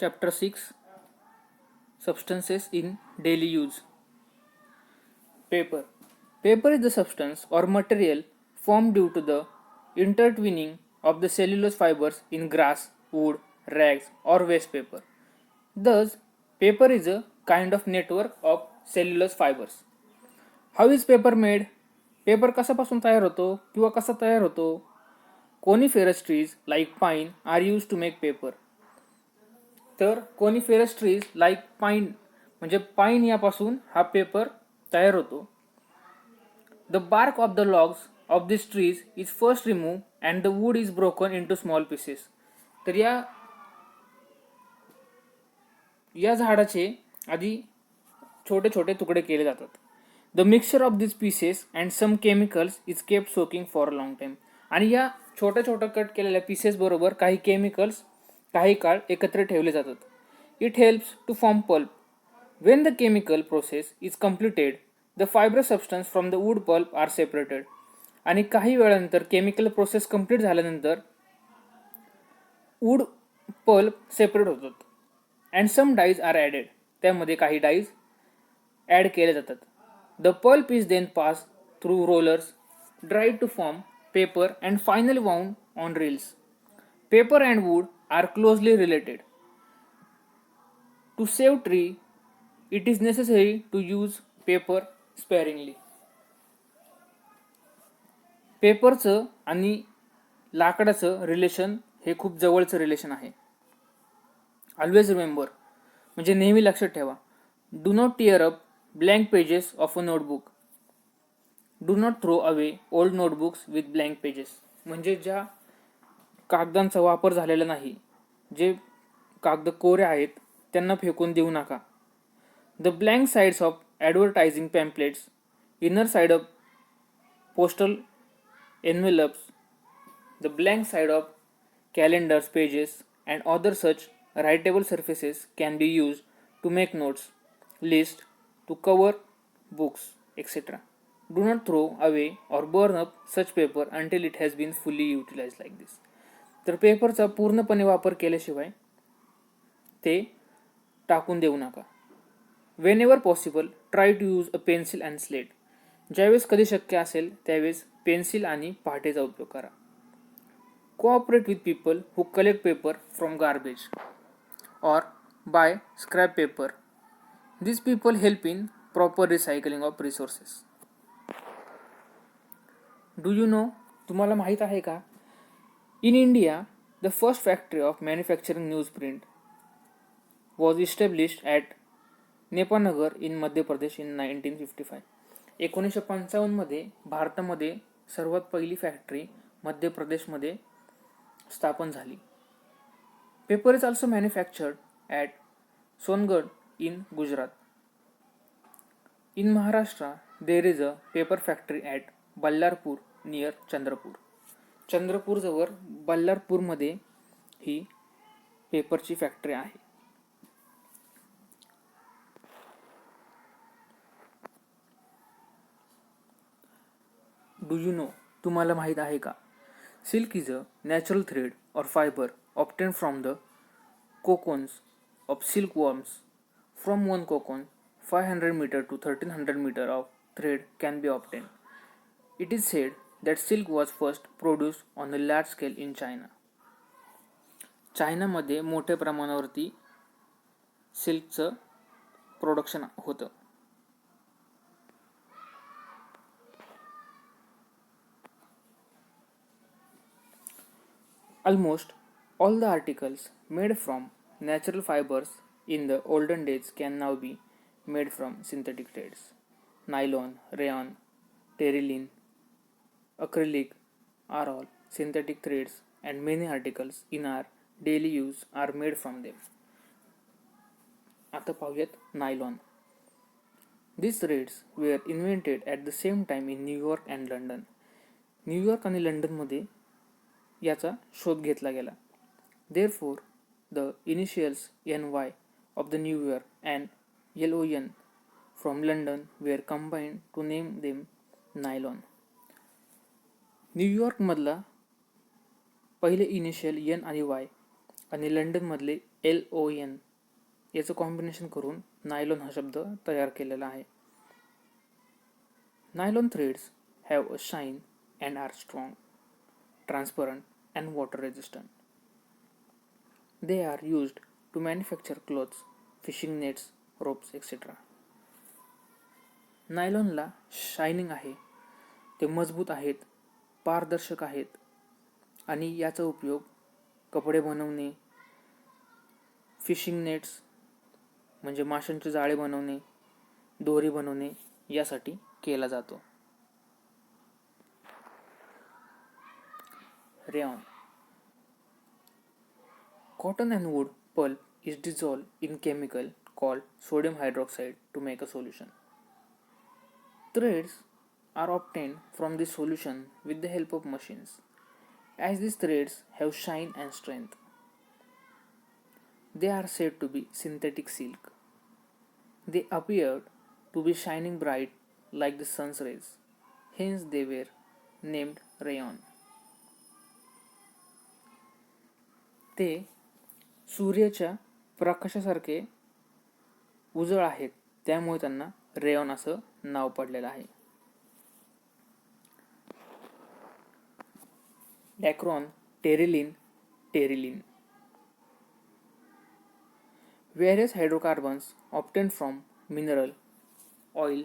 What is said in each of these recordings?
Chapter 6, Substances in Daily Use. Paper. Paper is the substance or material formed due to the intertwining of the cellulose fibers in grass, wood, rags, or waste paper. Thus, paper is a kind of network of cellulose fibers. How is paper made? Paper कसापासून तयार होतो किंवा कसा तयार होतो? Coniferous trees like pine are used to make paper. तर coniferous trees like pine म्हणजे pine यापासून हा पेपर तयार होतो. The bark of the logs of this trees is first remove and the wood is broken into small pieces. तर या झाडाचे आधी छोटे छोटे तुकडे केले जातात. The mixture of this pieces and some chemicals is kept soaking for a long time. आणि या छोट्या छोट्या कट केलेल्या पीसेस बरोबर काही केमिकल्स काही काळ एकत्र ठेवले जातात. It helps to form pulp. When the chemical process is completed the fibrous substance from the wood pulp are separated. आणि काही वेळानंतर केमिकल प्रोसेस कंप्लीट झाल्यानंतर वूड पल्प सेपरेट होतात. And some dyes are added. त्यामध्ये काही dyes add केले जातात. The pulp is then pass through rollers dried to form paper and finally wound on reels. Paper and wood are closely related. To save tree, it is necessary to use paper sparingly. पेपरचं आणि लाकडाचं relation हे खूप जवळचं relation आहे. Always remember म्हणजे नेहमी लक्षात ठेवा. Do not tear up blank pages of a notebook. Do not throw away old notebooks with blank pages. म्हणजे ज्या कागदांचा वापर झालेला नाही, जे कागद कोरे आहेत त्यांना फेकून देऊ नका. The blank sides of advertising pamphlets, inner side of postal envelopes, the blank side of calendars pages and other such writable surfaces can be use to make notes, list, to cover books etc. Do not throw away or burn up such paper until it has been fully utilized like this. तर पेपरचा पूर्णपणे वापर केल्याशिवाय ते टाकून देऊ नका. Whenever possible try to use a pencil and slate. ज्यावेळेस कधी शक्य असेल त्यावेळेस पेन्सिल आणि पहाटेचा उपयोग करा. Cooperate with people who collect paper from garbage or buy scrap paper. This people help in proper recycling of resources. Do you know, तुम्हाला माहीत आहे का? In India, the first factory of manufacturing newsprint was established at Nepanagar in Madhya Pradesh in 1955. 1955 मध्ये भारतामध्ये सर्वात पहिली factory मध्य प्रदेशमध्ये स्थापन झाली. Paper is also manufactured at Songadh in Gujarat. In Maharashtra there is a paper factory at Ballarpur near Chandrapur. चंद्रपूरजवळ बल्लारपूरमध्ये ही पेपरची फॅक्टरी आहे. डू यू नो, तुम्हाला माहीत आहे का? Silk is a natural thread or fibre obtain from the cocoons of silk worms. From one cocoon 500 metre to 1300 metre of thread can be obtain. It is said that silk was first produced on a large scale in China. चायनामध्ये मोठ्या प्रमाणावरती सिल्कचं production होतं. Almost all the articles made from natural fibers in the olden days can now be made from synthetic threads. Nylon, rayon, terylene, acrylic are all synthetic threads and many articles in our daily use are made from them. आता पाहूयात nylon. These threads were invented at the same time in New York and London. New York आणि लंडनमध्ये याचा शोध घेतला गेला. Therefore, the initials NY of the New York and LON from London were combined to name them nylon. न्यूयॉर्कमधला पहिले initial N आणि Y आणि लंडनमधले LON याचं कॉम्बिनेशन करून नायलॉन हा शब्द तयार केलेला आहे. Nylon threads have a shine and are strong, transparent and water resistant. They are used to manufacture clothes, fishing nets, ropes etcetera. नायलॉनला शायनिंग आहे, ते मजबूत आहेत, पारदर्शक आहेत आणि याचा उपयोग कपडे बनवणे, फिशिंग नेट्स म्हणजे माशांचे जाळे बनवणे, दोरी बनवणे यासाठी केला जातो. Rayon. Cotton and wood pulp is dissolved in chemical called sodium hydroxide to make a solution. Threads are obtained from this solution with the help of machines, as these threads have shine and strength. They are said to be synthetic silk. They appeared to be shining bright like the sun's rays, hence they were named rayon. ते सूर्याच्या प्रकाशासारखे उजळ आहेत, त्यामुळे त्यांना rayon असं नाव पडलेलं आहे. Dacron, Terylene, Terylene. Various hydrocarbons obtained from mineral oil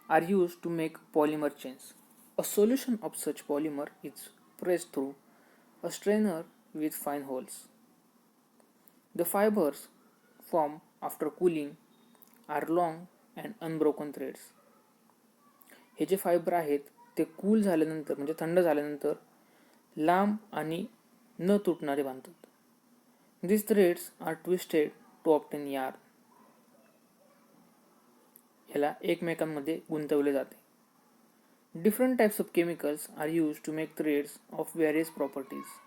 are used to make polymer chains. A solution of such polymer is pressed through a strainer with fine holes. The fibers formed after cooling are long and unbroken threads. हे जे fibre आहेत ते cool झाल्यानंतर म्हणजे थंड झाल्यानंतर लांब आणि न तुटणारे बांधतात. These threads are twisted to obtain yarn. ह्याला एकमेकांमध्ये गुंतवले जाते. Different types of chemicals are used to make threads of various properties.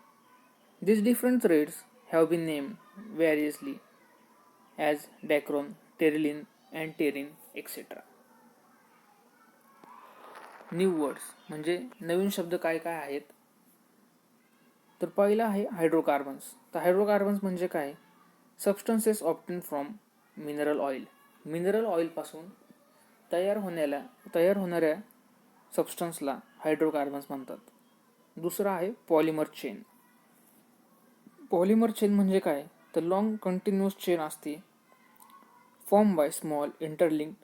These different threads have been named variously as dacron, terylene and terine etc. New words म्हणजे नवीन शब्द काय काय आहेत. तर पहिला आहे हायड्रोकार्बन्स. तर हायड्रोकार्बन्स म्हणजे काय? Substances obtain from mineral oil. Mineral ऑइलपासून तयार होणाऱ्या सबस्टन्सला हायड्रोकार्बन्स म्हणतात. दुसरा आहे पॉलिमर चेन. पॉलिमर चेन म्हणजे काय? तर लॉंग कंटिन्युअस चेन असते form by small interlinked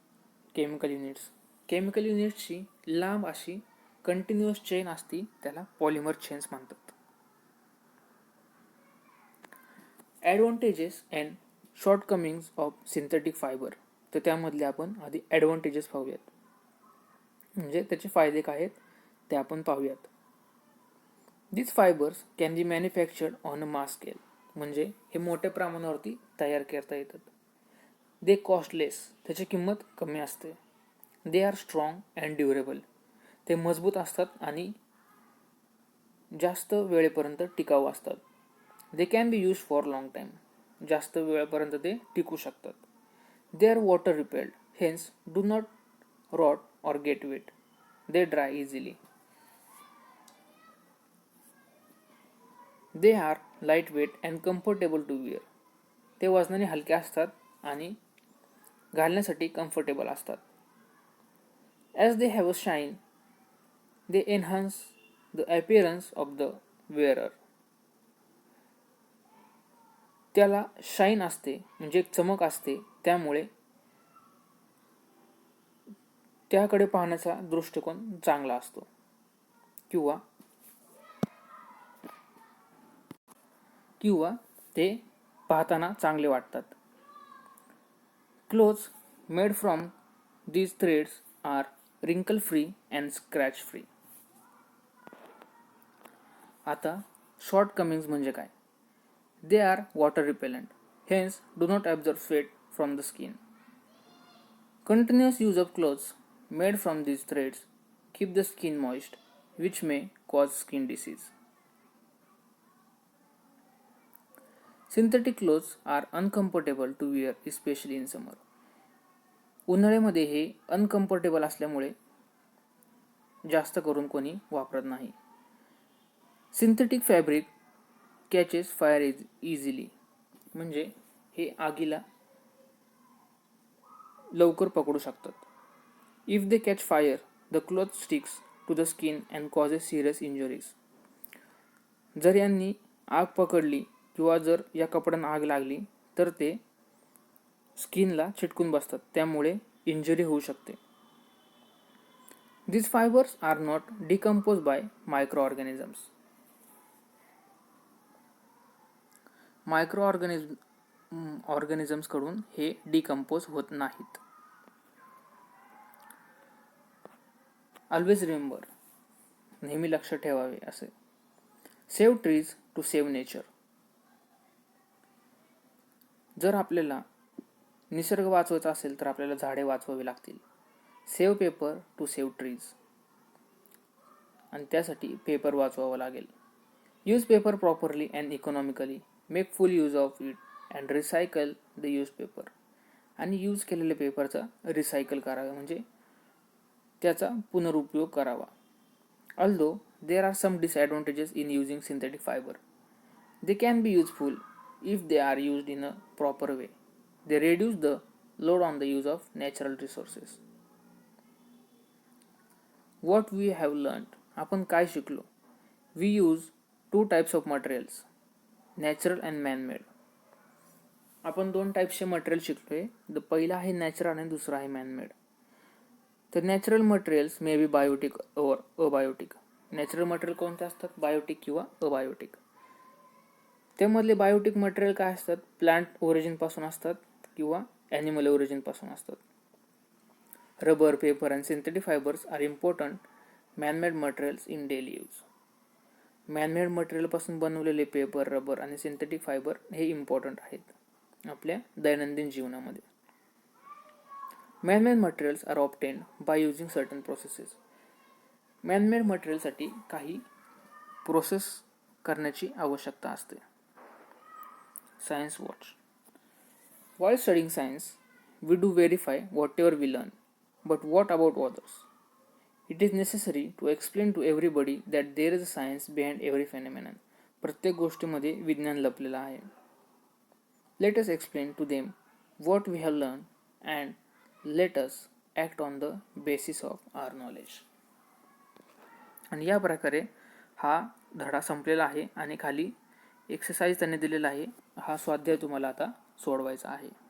chemical units. Chemical युनिट्सची लांब अशी कंटिन्युअस चेन असती, त्याला पॉलिमर चेन्स म्हणतात. Advantages and shortcomings of synthetic fibre. तर त्यामधले आपण आधी ॲडव्हान्टेजेस पाहूयात, म्हणजे त्याचे फायदे काय आहेत ते आपण पाहूयात. This fibres can be manufactured on a mass scale. म्हणजे हे मोठ्या प्रमाणावरती तयार करता येतात. They cost less. त्याची किंमत कमी असते. They are strong and durable. ते मजबूत असतात आणि जास्त वेळेपर्यंत टिकाऊ असतात. They can be use for long time. जास्त वेळेपर्यंत ते टिकू शकतात. They are water repelled, hence do not rot or get wet. They dry easily. They are light weight and comfortable to wear. ते वजनाने हलके असतात आणि घालण्यासाठी कम्फर्टेबल असतात. As they have a shine, they enhance the appearance of the wearer. त्याला shine असते म्हणजे एक चमक असते, त्यामुळे त्याकडे पाहण्याचा दृष्टिकोन चांगला असतो किंवा ते पाहताना चांगले वाटतात. Clothes made from these threads are wrinkle free and scratch free. आता शॉर्ट कमिंग्स म्हणजे काय? They are water repellent, hence do not absorb sweat from the skin. Continuous use of clothes made from these threads keep the skin moist, which may cause skin disease. Synthetic clothes are uncomfortable to wear, especially in summer. उन्हाळ्यामध्ये हे uncomfortable असल्यामुळे जास्त करून कोणी वापरत नाही. Synthetic fabric catches fire easily. म्हणजे हे आगीला लवकर पकडू शकतात. If they catch fire the cloth sticks to the skin and causes serious injuries. जर यांनी आग पकडली किंवा जर या कपड्यांना आग लागली तर ते स्किनला चिटकून बसतात, त्यामुळे इंजुरी होऊ शकते. These fibers are not decomposed by microorganisms. Organisms कडून हे डिकम्पोज होत नाहीत. ऑलवेज रिमेंबर, नेहमी लक्ष ठेवावे असे. Save trees to save nature. जर आपल्याला निसर्ग वाचवायचा असेल तर आपल्याला झाडे वाचवावी लागतील. Save paper two save trees. आणि त्यासाठी पेपर वाचवावा लागेल. Use paper properly and economically. Make full use of it and recycle the use paper. आणि यूज केलेल्या पेपरचा रिसायकल करावे, म्हणजे त्याचा पुनरुपयोग करावा. Although there are some disadvantages in using synthetic fiber, they can be useful if they are used in a proper way. They reduce the load on the use of natural resources. What we have learned, आपण काय शिकलो? We use two types of materials, natural and man-made. आपण दोन टाईप्सचे material शिकलोय. पहिला आहे natural आणि दुसरा आहे मॅनमेड. तर natural materials may be biotic और अबायोटिक. नॅचरल मटेरियल कोणते असतात? बायोटिक किंवा अबायोटिक. त्यामधले बायोटिक मटेरियल काय असतात? प्लांट ओरिजिनपासून असतात किंवा ॲनिमल ओरिजिनपासून असतात. Rubber, paper and synthetic fibres are important manmade materials in daily use. Manmade मटेरियलपासून बनवलेले पेपर, रबर आणि सिंथेटिक फायबर हे इम्पॉर्टंट आहेत आपल्या दैनंदिन जीवनामध्ये. Manmade materials are obtained by using certain processes. Manmade मटेरियलसाठी काही प्रोसेस करण्याची आवश्यकता असते. Science watch. While studying science, we do verify whatever we learn. But what about others? It is necessary to explain to everybody that there is a science behind every phenomenon. प्रत्येक गोष्टीमध्ये विज्ञान लपलेलं आहे. Let us explain to them what we have learned and let us act on the basis of our knowledge. आणि या प्रकारे हा धडा संपलेला आहे आणि खाली एक्सरसाइज त्यांनी दिलेला आहे. हा स्वाध्याय तुम्हाला आता सोडवायचा आहे.